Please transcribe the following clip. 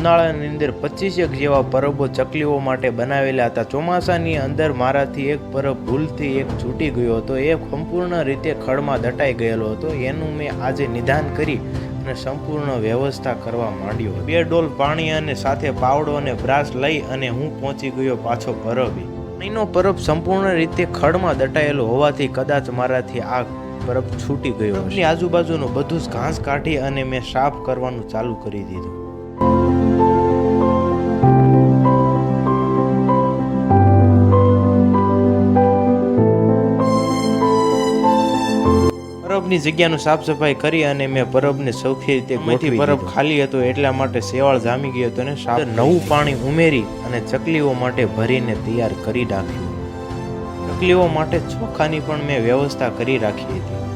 ઉનાળાની અંદર 25 જેવા પરબો ચકલીઓ માટે બનાવેલા હતા। ચોમાસાની અંદર મારાથી એક પરબ ભૂલથી એક છૂટી ગયો હતો, એ સંપૂર્ણ રીતે ખડમાં દટાઈ ગયેલો હતો। એનું મેં આજે નિદાન કરી અને સંપૂર્ણ વ્યવસ્થા કરવા માંડ્યો। 2 ડોલ પાણી અને સાથે પાવડો અને બ્રાસ લઈ અને હું પહોંચી ગયો પાછો પરબે। પાણીનો પરબ સંપૂર્ણ રીતે ખડમાં દટાયેલો હોવાથી કદાચ મારાથી આ પરબ છૂટી ગયો। એની આજુબાજુનું બધું જ ઘાસ કાઢી અને મેં સાફ કરવાનું ચાલુ કરી દીધું। પરબની જગ્યાનું સાફ સફાઈ કરી અને મેં પરબને સૌથી રીતે ગોઠવી પરબ ખાલી હતો એટલા માટે શેવાળ જામી ગયો હતો અને નવું પાણી ઉમેરી અને ચકલીઓ માટે ભરીને તૈયાર કરી નાખ્યું। ચકલીઓ માટે ચોખાની પણ મેં વ્યવસ્થા કરી રાખી હતી।